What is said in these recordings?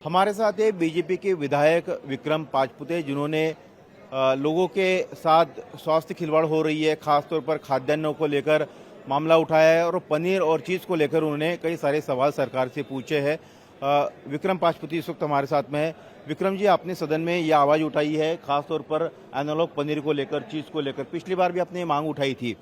हमारे साथ है बीजेपी के विधायक विक्रम पाचपुते, जिन्होंने लोगों के साथ स्वास्थ्य खिलवाड़ हो रही है, खासतौर पर खाद्यान्नों को लेकर मामला उठाया है और पनीर और चीज़ को लेकर उन्होंने कई सारे सवाल सरकार से पूछे हैं। विक्रम पाचपुते इस वक्त हमारे साथ में है। विक्रम जी, आपने सदन में ये आवाज़ उठाई है, खासतौर पर एनालॉग पनीर को लेकर, चीज़ को लेकर। पिछली बार भी आपने ये मांग उठाई थी।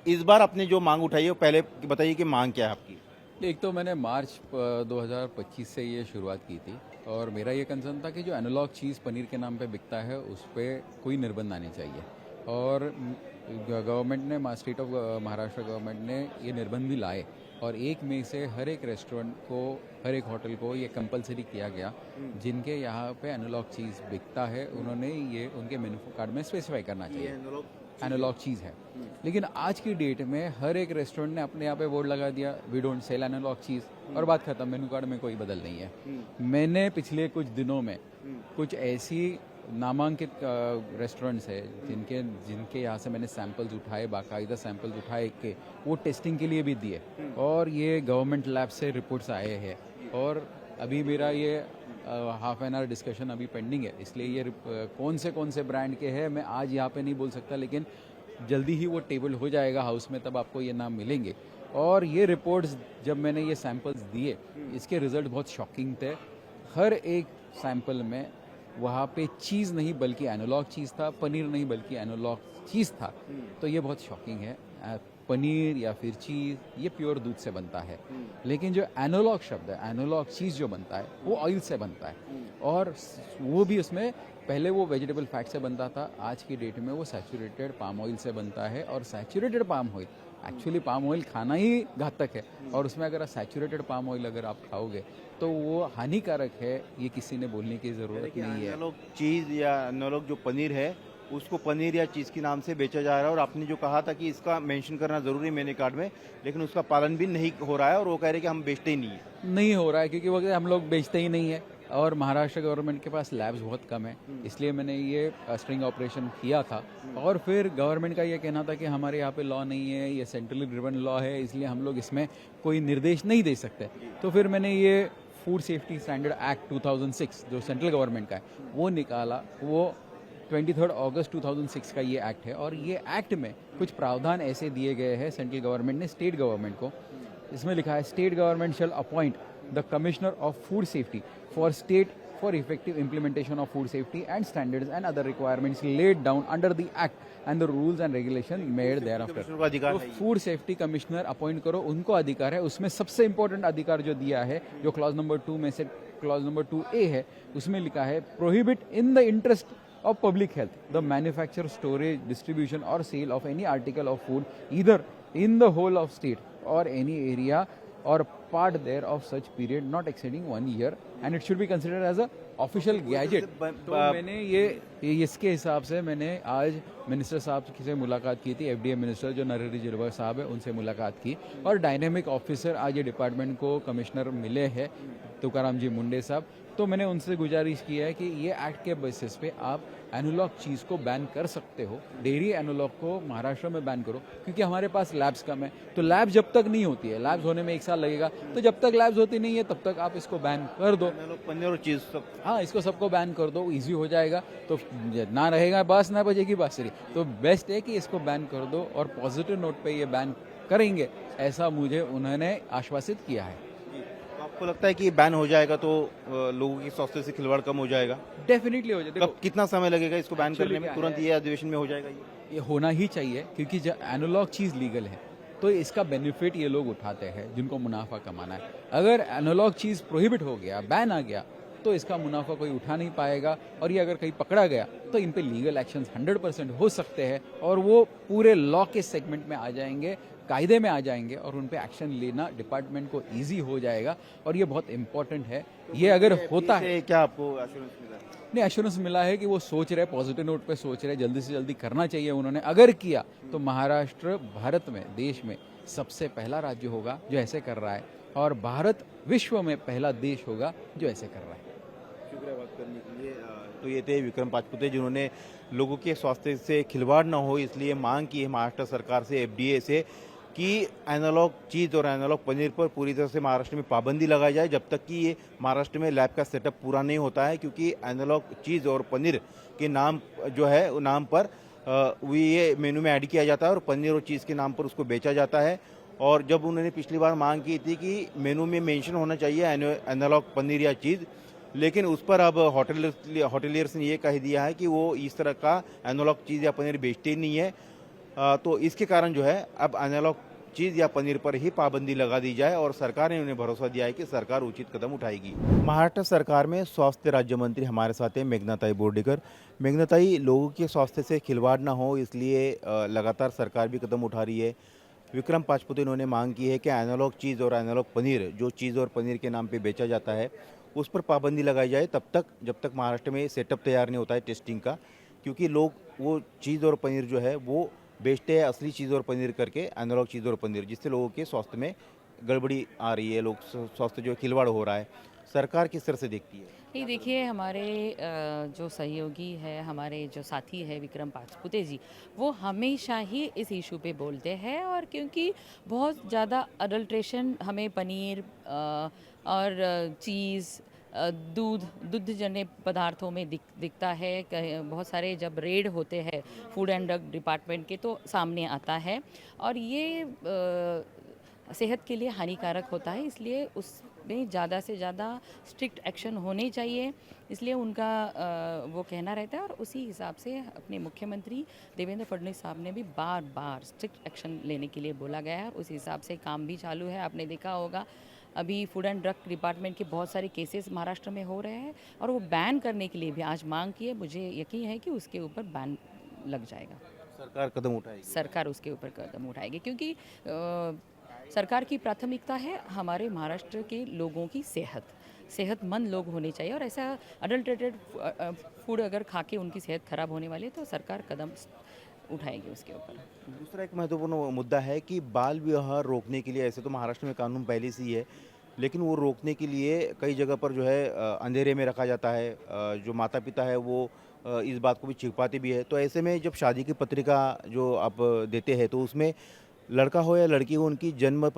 इस बार आपने जो मांग उठाई है, पहले बताइए कि मांग क्या है आपकी। एक तो मैंने मार्च 2025 से ये शुरुआत की थी और मेरा ये कंसर्न था कि जो एनालॉग चीज़ पनीर के नाम पे बिकता है उस पर कोई निर्बंध आने चाहिए। और गवर्नमेंट ने, स्टेट ऑफ महाराष्ट्र गवर्नमेंट ने ये निर्बंध भी लाए और 1 मई से हर एक रेस्टोरेंट को, हर एक होटल को ये कंपलसरी किया गया जिनके यहाँ पे एनालॉग चीज़ बिकता है, उन्होंने ये उनके मेन्यू कार्ड में स्पेसिफाई करना चाहिए एनालॉग चीज़ है। लेकिन आज की डेट में हर एक रेस्टोरेंट ने अपने यहाँ पे बोर्ड लगा दिया, वी डोंट सेल एनालॉग चीज़, और बात खत्म, मेनू कार्ड में कोई बदल नहीं है। मैंने पिछले कुछ दिनों में कुछ ऐसी नामांकित रेस्टोरेंट्स है जिनके यहाँ से मैंने सैंपल्स उठाए, बाकायदा सैंपल्स उठाए के वो टेस्टिंग के लिए भी दिए और ये गवर्नमेंट लैब से रिपोर्ट्स आए हैं। और अभी मेरा ये हाफ एन आवर डिस्कशन अभी पेंडिंग है, इसलिए ये कौन से ब्रांड के हैं मैं आज यहाँ पे नहीं बोल सकता, लेकिन जल्दी ही वो टेबल हो जाएगा हाउस में, तब आपको ये नाम मिलेंगे। और ये रिपोर्ट्स जब मैंने ये सैंपल्स दिए, इसके रिजल्ट बहुत शॉकिंग थे। हर एक सैंपल में वहाँ पे चीज़ नहीं बल्कि एनालॉग चीज़ था, पनीर नहीं बल्कि एनालॉग चीज़ था। तो ये बहुत शॉकिंग है। पनीर या फिर चीज़ ये प्योर दूध से बनता है, लेकिन जो एनालॉग शब्द है, एनालॉग चीज़ जो बनता है वो ऑयल से बनता है और वो भी उसमें पहले वो वेजिटेबल फैट से बनता था, आज की डेट में वो सैचुरेटेड पाम ऑयल से बनता है। और saturated palm oil, actually palm oil खाना ही घातक है और उसमें अगर सैचुरेटेड पाम ऑयल अगर आप खाओगे तो वो हानिकारक है, ये किसी ने बोलने की ज़रूरत नहीं है। एनालॉग चीज़ या एनालॉग जो पनीर है उसको पनीर या चीज़ के नाम से बेचा जा रहा है और आपने जो कहा था कि इसका मेंशन करना ज़रूरी है मेन्यू कार्ड में, लेकिन उसका पालन भी नहीं हो रहा है और वो कह रहे हैं कि हम बेचते ही नहीं है। नहीं हो रहा है क्योंकि वो हम लोग बेचते ही नहीं है और महाराष्ट्र गवर्नमेंट के पास लैब्स बहुत कम है, इसलिए मैंने ये स्ट्रिंग ऑपरेशन किया था। और फिर गवर्नमेंट का ये कहना था कि हमारे यहाँ पे लॉ नहीं है, ये सेंट्रली ड्रिवन लॉ है, इसलिए हम लोग इसमें कोई निर्देश नहीं दे सकते। तो फिर मैंने ये फूड सेफ्टी स्टैंडर्ड एक्ट 2006 जो सेंट्रल गवर्नमेंट का है वो निकाला। वो 23 अगस्त 2006 का ये एक्ट है और ये एक्ट में कुछ प्रावधान ऐसे दिए गए हैं सेंट्रल गवर्नमेंट ने स्टेट गवर्नमेंट को। इसमें लिखा है, state government shall appoint the commissioner of food safety for state for effective implementation of food safety and standards and other requirements laid down under the act and the rules and regulation made thereafter. तो food safety commissioner appoint करो, उनको अधिकार है। उसमें सबसे important अधिकार जो दिया है, जो क्लॉज नंबर 2 में से क्लॉज नंबर 2A है, उसमें लिखा है, prohibit in the interest of public health the manufacture, storage, distribution or sale of any article of food either in the whole of state or any area or part there of such period not exceeding 1 year and it should be considered as a official gadget। तो मैंने ये इसके हिसाब से मैंने आज minister साहब से मुलाकात की थी, FDA मिनिस्टर जो नरहरि झिरवळ साहब है, उनसे मुलाकात की और डायनेमिक ऑफिसर आज ये डिपार्टमेंट को कमिश्नर मिले हैं तुकाराम जी मुंडे साहब। तो मैंने उनसे गुजारिश की है कि ये एक्ट के बेसिस पे आप एनालॉग चीज़ को बैन कर सकते हो, डेयरी एनालॉग को महाराष्ट्र में बैन करो, क्योंकि हमारे पास लैब्स कम है। तो लैब जब तक नहीं होती है, लैब्स होने में 1 साल लगेगा, तो जब तक लैब्स होती नहीं है तब तक आप इसको बैन कर दो। पनीर और चीज़ सब, हाँ, इसको सबको बैन कर दो, इजी हो जाएगा। तो ना रहेगा बांस ना बजेगी बांसुरी। तो बेस्ट है कि इसको बैन कर दो और पॉजिटिव नोट पे ये बैन करेंगे, ऐसा मुझे उन्होंने आश्वासित किया है। आपको लगता है कि बैन हो जाएगा तो लोगों की स्वास्थ्य से खिलवाड़ कम हो जाएगा? डेफिनेटली हो जाएगा। कितना समय लगेगा इसको बैन करने में? तुरंत ये अधिवेशन में हो जाएगा? ये होना ही चाहिए, क्योंकि जब एनालॉग चीज़ लीगल है तो इसका बेनिफिट ये लोग उठाते हैं जिनको मुनाफा कमाना है। अगर एनालॉग चीज़ प्रोहिबिट हो गया, बैन आ गया, तो इसका मुनाफा कोई उठा नहीं पाएगा और ये अगर कहीं पकड़ा गया तो इन पे लीगल एक्शंस 100% हो सकते हैं और वो पूरे लॉ के सेगमेंट में आ जाएंगे, कायदे में आ जाएंगे और उन पे एक्शन लेना डिपार्टमेंट को इजी हो जाएगा और ये बहुत इंपॉर्टेंट है। ये अगर होता है, क्या आपको एश्योरेंस मिला? नहीं, एश्योरेंस मिला है कि वो सोच रहे, पॉजिटिव नोट पे सोच रहे, जल्दी से जल्दी करना चाहिए उन्होंने। अगर किया तो महाराष्ट्र भारत में, देश में सबसे पहला राज्य होगा जो ऐसे कर रहा है और भारत विश्व में पहला देश होगा जो ऐसे कर रहा है। शुक्रिया बात करने के लिए। तो ये थे विक्रम पाचपुते, जिन्होंने लोगों के स्वास्थ्य से खिलवाड़ न हो इसलिए मांग की है महाराष्ट्र सरकार से, FDA से कि एनालॉग चीज़ और एनालॉग पनीर पर पूरी तरह से महाराष्ट्र में पाबंदी लगाई जाए जब तक कि ये महाराष्ट्र में लैब का सेटअप पूरा नहीं होता है, क्योंकि एनालॉग चीज़ और पनीर के नाम जो है वो नाम पर वो ये मेनू में ऐड किया जाता है और पनीर और चीज़ के नाम पर उसको बेचा जाता है। और जब उन्होंने पिछली बार मांग की थी कि मेनू में मेंशन होना चाहिए एनालॉग पनीर या चीज़, लेकिन उस पर अब होटलियर्स ने ये कह दिया है कि वो इस तरह का एनालॉग चीज़ या पनीर बेचते ही नहीं है। तो इसके कारण जो है अब एनालॉग चीज़ या पनीर पर ही पाबंदी लगा दी जाए और सरकार ने उन्हें भरोसा दिया है कि सरकार उचित कदम उठाएगी। महाराष्ट्र सरकार में स्वास्थ्य राज्य मंत्री हमारे साथ हैं मेघनाताई बोर्डीकर। मेघनाताई, लोगों के स्वास्थ्य से खिलवाड़ ना हो इसलिए लगातार सरकार भी कदम उठा रही है। विक्रम पाचपुते इन्होंने मांग की है कि एनालॉग चीज़ और एनालॉग पनीर जो चीज़ और पनीर के नाम पे बेचा जाता है उस पर पाबंदी लगाई जाए तब तक जब तक महाराष्ट्र में सेटअप तैयार नहीं होता है टेस्टिंग का, क्योंकि लोग वो चीज़ और पनीर जो है वो बेचते हैं असली चीज़ और पनीर करके एनालॉग चीज़ और पनीर, जिससे लोगों के स्वास्थ्य में गड़बड़ी आ रही है, लोग स्वास्थ्य जो खिलवाड़ हो रहा है। सरकार किस तरह से देखती है? नहीं, देखिए, हमारे जो सहयोगी है, हमारे जो साथी है विक्रम पाचपुते जी, वो हमेशा ही इस इशू पे बोलते हैं। और क्योंकि बहुत ज़्यादा अडल्ट्रेशन हमें पनीर और चीज़, दुग्धजन्य पदार्थों में दिखता है। बहुत सारे जब रेड होते हैं फूड एंड ड्रग डिपार्टमेंट के तो सामने आता है और ये सेहत के लिए हानिकारक होता है, इसलिए उसमें ज़्यादा से ज़्यादा स्ट्रिक्ट एक्शन होने चाहिए, इसलिए उनका वो कहना रहता है। और उसी हिसाब से अपने मुख्यमंत्री देवेंद्र फडणवीस साहब ने भी बार बार स्ट्रिक्ट एक्शन लेने के लिए बोला गया है। उस हिसाब से काम भी चालू है। आपने देखा होगा अभी फूड एंड ड्रग डिपार्टमेंट के बहुत सारे केसेस महाराष्ट्र में हो रहे हैं और वो बैन करने के लिए भी आज मांग की है। मुझे यकीन है कि उसके ऊपर बैन लग जाएगा। सरकार कदम उठाएगी? सरकार उसके ऊपर कदम उठाएगी, क्योंकि सरकार की प्राथमिकता है हमारे महाराष्ट्र के लोगों की सेहतमंद लोग होने चाहिए। और ऐसा अडल्ट्रेटेड फूड अगर खा के उनकी सेहत खराब होने वाली है तो सरकार कदम उठाएगी उसके ऊपर। दूसरा एक महत्वपूर्ण मुद्दा है कि बाल विवाह रोकने के लिए, ऐसे तो महाराष्ट्र में कानून पहले से ही है, लेकिन वो रोकने के लिए कई जगह पर जो है अंधेरे में रखा जाता है। जो माता पिता है वो इस बात को भी छिपाते भी है। तो ऐसे में जब शादी की पत्रिका जो आप देते हैं तो उसमें लड़का हो या लड़की हो उनकी जन्म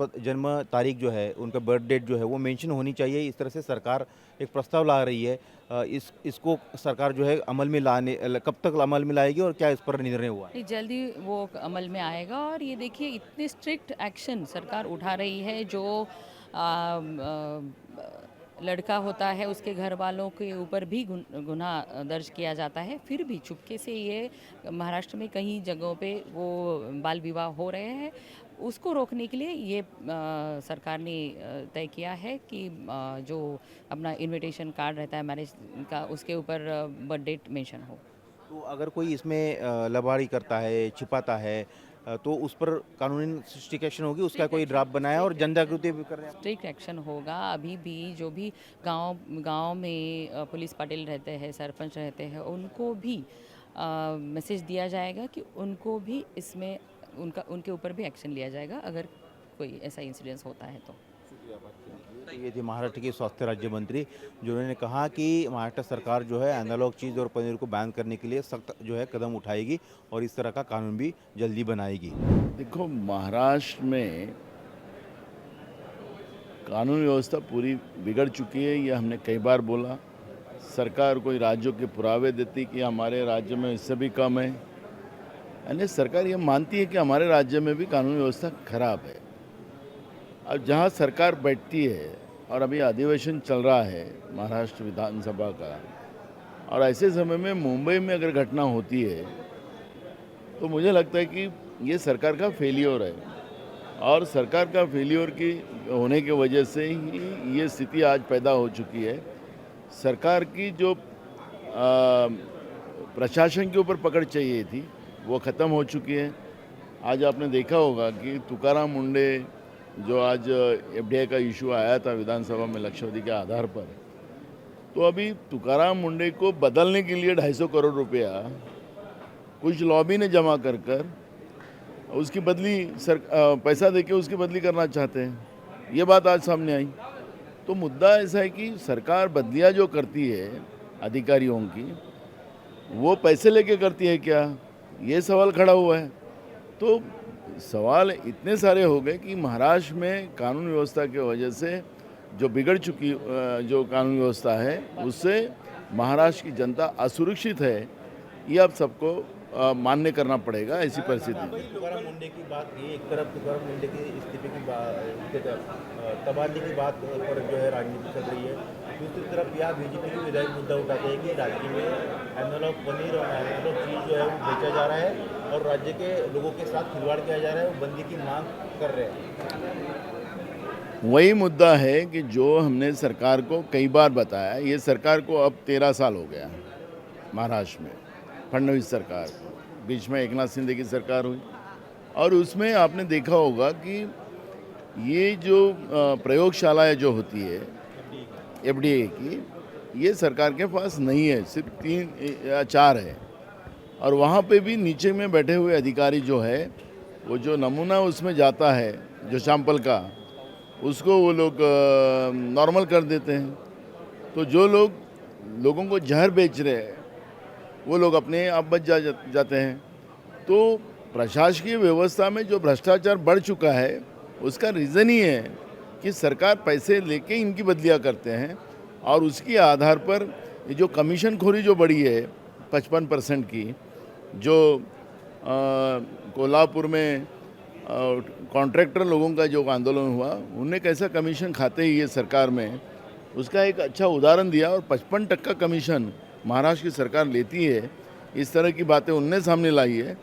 तारीख जो है, उनका बर्थ डेट जो है वो मेंशन होनी चाहिए। इस तरह से सरकार एक प्रस्ताव ला रही है। इसको सरकार जो है अमल में लाने, कब तक अमल में लाएगी और क्या इस पर निर्णय हुआ है? जल्दी वो अमल में आएगा। और ये देखिए, इतने स्ट्रिक्ट एक्शन सरकार उठा रही है। जो लड़का होता है उसके घर वालों के ऊपर भी गुनाह दर्ज किया जाता है, फिर भी चुपके से ये महाराष्ट्र में कई जगहों पे वो बाल विवाह हो रहे हैं। उसको रोकने के लिए ये सरकार ने तय किया है कि जो अपना इनविटेशन कार्ड रहता है मैरिज का, उसके ऊपर बर्थ डेट मेंशन हो। तो अगर कोई इसमें लबाड़ी करता है, छिपाता है, तो उस पर कानूनी स्ट्रिक्ट एक्शन होगी? उसका कोई ड्राफ्ट बनाया और जन जागृति भी कर रहे हैं? स्ट्रिक्ट एक्शन होगा। अभी भी जो भी गांव में पुलिस पाटिल रहते हैं, सरपंच रहते हैं, उनको भी मैसेज दिया जाएगा कि उनको भी इसमें उनके ऊपर भी एक्शन लिया जाएगा अगर कोई ऐसा इंसिडेंस होता है तो। तो ये थे महाराष्ट्र के स्वास्थ्य राज्य मंत्री, जिन्होंने कहा कि महाराष्ट्र सरकार जो है एनालॉग चीज़ और पनीर को बैन करने के लिए सख्त जो है कदम उठाएगी और इस तरह का कानून भी जल्दी बनाएगी। देखो, महाराष्ट्र में कानून व्यवस्था पूरी बिगड़ चुकी है। ये हमने कई बार बोला। सरकार कोई राज्यों के पुरावे देती कि हमारे राज्य में इससे भी कम है, यानी सरकार ये मानती है कि हमारे राज्य में भी कानून व्यवस्था खराब है। अब जहाँ सरकार बैठती है, और अभी अधिवेशन चल रहा है महाराष्ट्र विधानसभा का, और ऐसे समय में मुंबई में अगर घटना होती है तो मुझे लगता है कि ये सरकार का फेलियर है। और सरकार का फेलियर की होने की वजह से ही ये स्थिति आज पैदा हो चुकी है। सरकार की जो प्रशासन के ऊपर पकड़ चाहिए थी वो ख़त्म हो चुकी है। आज आपने देखा होगा कि तुकाराम मुंडे, जो आज एफडीआई का इशू आया था विधानसभा में लक्षावधि के आधार पर, तो अभी तुकाराम मुंडे को बदलने के लिए 250 करोड़ रुपया कुछ लॉबी ने जमा कर उसकी बदली पैसा देके उसकी बदली करना चाहते हैं। ये बात आज सामने आई। तो मुद्दा ऐसा है कि सरकार बदलियां जो करती है अधिकारियों की, वो पैसे लेके करती है क्या, ये सवाल खड़ा हुआ है। तो सवाल इतने सारे हो गए कि महाराष्ट्र में कानून व्यवस्था की वजह से जो बिगड़ चुकी जो कानून व्यवस्था है उससे महाराष्ट्र की जनता असुरक्षित है, ये अब सबको मान्य करना पड़ेगा ऐसी परिस्थिति में। तुकाराम मुंडे की बात ये एक तरफ, तुकाराम मुंडे की इस्तीफे की तबादले की बात पर जो है राजनीति चल रही है, दूसरी तरफ यहाँ बीजेपी के विधायक मुद्दा उठाते हैं कि राज्य में एनालॉग पनीर और एनालॉग चीज़ जो है वो बेचा जा रहा है और राज्य के लोगों के साथ खिलवाड़ किया जा रहा है, वो बंदी की मांग कर रहे हैं। वही मुद्दा है कि जो हमने सरकार को कई बार बताया, ये सरकार को अब 13 साल हो गया महाराष्ट्र में, फडणवीस सरकार को, बीच में एकनाथ शिंदे की सरकार हुई और उसमें आपने देखा होगा कि ये जो प्रयोगशालाएं जो होती है एफडीए की, ये सरकार के पास नहीं है, सिर्फ 3 या 4 है और वहाँ पे भी नीचे में बैठे हुए अधिकारी जो है वो जो नमूना उसमें जाता है जो सैंपल का, उसको वो लोग नॉर्मल कर देते हैं। तो जो लोगों को जहर बेच रहे हैं वो लोग अपने आप बच जाते हैं। तो प्रशासकीय व्यवस्था में जो भ्रष्टाचार बढ़ चुका है उसका रीज़न ही है कि सरकार पैसे लेके इनकी बदलियाँ करते हैं और उसके आधार पर ये जो कमीशन खोरी जो बढ़ी है 55% की, जो कोल्हापुर में कॉन्ट्रैक्टर लोगों का जो आंदोलन हुआ, उनने कैसा कमीशन खाते ही ये सरकार में, उसका एक अच्छा उदाहरण दिया और 55% कमीशन महाराष्ट्र की सरकार लेती है, इस तरह की बातें उनने सामने लाई है।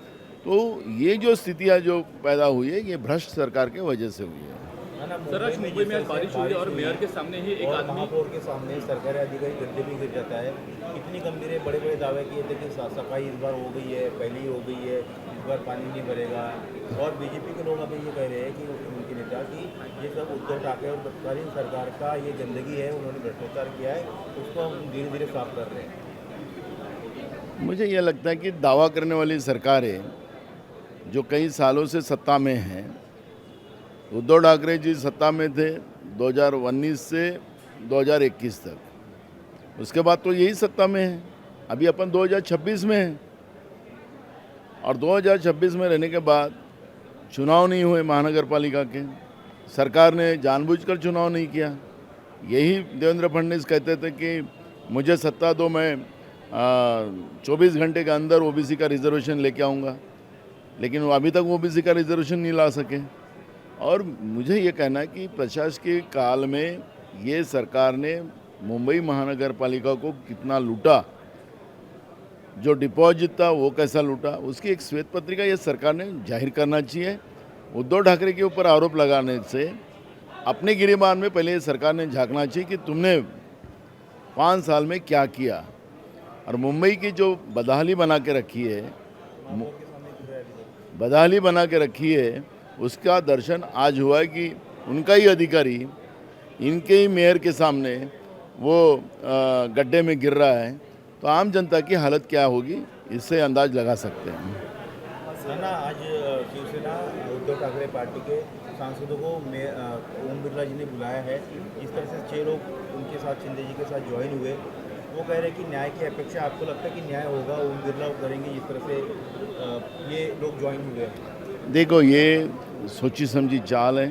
तो ये जो स्थितियाँ जो पैदा हुई है ये भ्रष्ट सरकार के वजह से हुई है। सर आज मुंबई में आज बारिश हुई और मेयर के सामने ही एक आदमी, महापौर के सामने सरकारी अधिकारी गड्ढे में गिर जाता है। कितनी गंभीर है, बड़े बड़े दावे किए थे कि सफाई इस बार हो गई है, पहले ही हो गई है, इस बार पानी नहीं भरेगा और बीजेपी के लोग अभी ये कह रहे हैं कि उनके नेता कि ये सब उद्धव ठाकरे और तत्कालीन सरकार का ये गंदगी है, उन्होंने भ्रष्टाचार किया है, उसको हम धीरे धीरे साफ कर रहे हैं। मुझे यह लगता है कि दावा करने वाली सरकारें जो कई सालों से सत्ता में हैं, उद्धव ठाकरे जी सत्ता में थे 2019 से 2021 तक, उसके बाद तो यही सत्ता में है, अभी अपन 2026 में हैं और 2026 में रहने के बाद चुनाव नहीं हुए महानगर पालिका के, सरकार ने जानबूझकर चुनाव नहीं किया। यही देवेंद्र फडणवीस कहते थे कि मुझे सत्ता दो, मैं 24 घंटे के अंदर ओबीसी का रिजर्वेशन लेके आऊँगा, लेकिन वो अभी तक ओबीसी का रिजर्वेशन नहीं ला सके। और मुझे ये कहना है कि प्रशासकीय काल में ये सरकार ने मुंबई महानगर पालिका को कितना लूटा, जो डिपॉजिट था वो कैसा लूटा, उसकी एक श्वेत पत्रिका ये सरकार ने जाहिर करना चाहिए। उद्धव ठाकरे के ऊपर आरोप लगाने से अपने गिरेबान में पहले सरकार ने झांकना चाहिए कि तुमने 5 साल में क्या किया। और मुंबई की जो बदहाली बना के रखी है उसका दर्शन आज हुआ है कि उनका ही अधिकारी इनके ही मेयर के सामने वो गड्ढे में गिर रहा है। तो आम जनता की हालत क्या होगी इससे अंदाज लगा सकते हैं। ना आज शिवसेना उद्धव ठाकरे पार्टी के सांसदों को ओम बिरला जी ने बुलाया है। इस तरह से 6 लोग उनके साथ, शिंदे जी के साथ ज्वाइन हुए। वो कह रहे हैं कि न्याय की अपेक्षा, आपको लगता है कि न्याय होगा, ओम बिरला करेंगे जिस तरह से ये लोग ज्वाइन हुए? देखो, ये सोची समझी चाल है।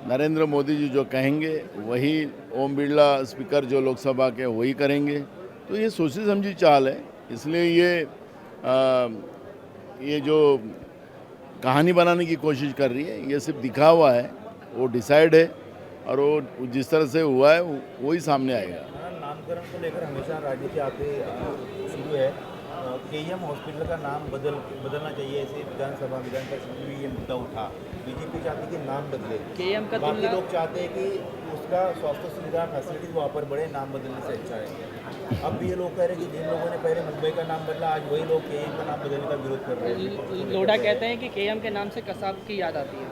नरेंद्र मोदी जी जो कहेंगे वही ओम बिरला स्पीकर जो लोकसभा के वही करेंगे। तो ये सोची समझी चाल है, इसलिए ये जो कहानी बनाने की कोशिश कर रही है ये सिर्फ दिखावा है। वो डिसाइड है और वो जिस तरह से हुआ है वही सामने आएगा। नामकरण को लेकर हमेशा राजनीति आते शुरू है। केएम हॉस्पिटल का नाम बदलना चाहिए, ऐसे विधानसभा विधान परिषद में ये मुद्दा उठा। बीजेपी चाहती है कि नाम बदले, केएम का बाकी लोग चाहते हैं कि उसका स्वास्थ्य सुविधा फैसिलिटीज वहाँ पर बढ़े, नाम बदलने से अच्छा है। अब भी ये लोग कह रहे हैं कि जिन लोगों ने पहले मुंबई का नाम बदला, आज वही लोग केएम का नाम बदलने का विरोध कर रहे हैं। लोढ़ा कहते हैं कि केएम के नाम से कसाब की याद आती है।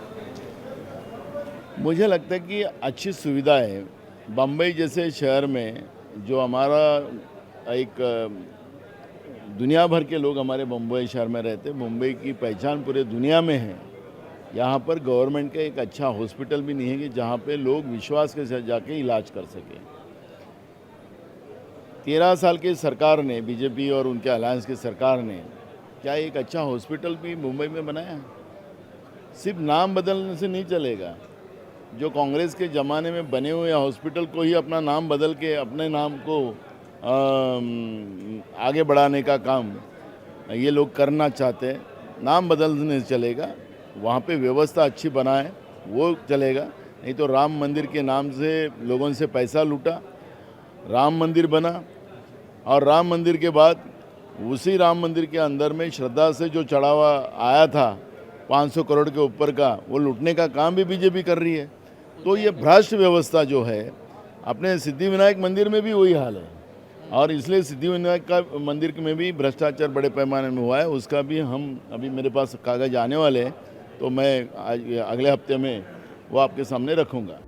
मुझे लगता है कि अच्छी सुविधा है। बम्बई जैसे शहर में जो हमारा एक दुनिया भर के लोग हमारे मुंबई शहर में रहते हैं, मुंबई की पहचान पूरे दुनिया में है। यहाँ पर गवर्नमेंट का एक अच्छा हॉस्पिटल भी नहीं है कि जहाँ पे लोग विश्वास के साथ जाके इलाज कर सकें। 13 साल की सरकार ने, बीजेपी और उनके अलायंस की सरकार ने क्या एक अच्छा हॉस्पिटल भी मुंबई में बनाया? सिर्फ नाम बदलने से नहीं चलेगा। जो कांग्रेस के ज़माने में बने हुए हॉस्पिटल को ही अपना नाम बदल के अपने नाम को आगे बढ़ाने का काम ये लोग करना चाहते हैं। नाम बदलने से चलेगा, वहाँ पे व्यवस्था अच्छी बनाए वो चलेगा। नहीं तो राम मंदिर के नाम से लोगों से पैसा लूटा, राम मंदिर बना और राम मंदिर के बाद उसी राम मंदिर के अंदर में श्रद्धा से जो चढ़ावा आया था 500 करोड़ के ऊपर का, वो लूटने का काम भी बीजेपी कर रही है। तो ये भ्रष्ट व्यवस्था जो है, अपने सिद्धिविनायक मंदिर में भी वही हाल है और इसलिए सिद्धिविनायक का मंदिर में भी भ्रष्टाचार बड़े पैमाने में हुआ है। उसका भी हम अभी मेरे पास कागज आने वाले हैं, तो मैं अगले हफ्ते में वो आपके सामने रखूँगा।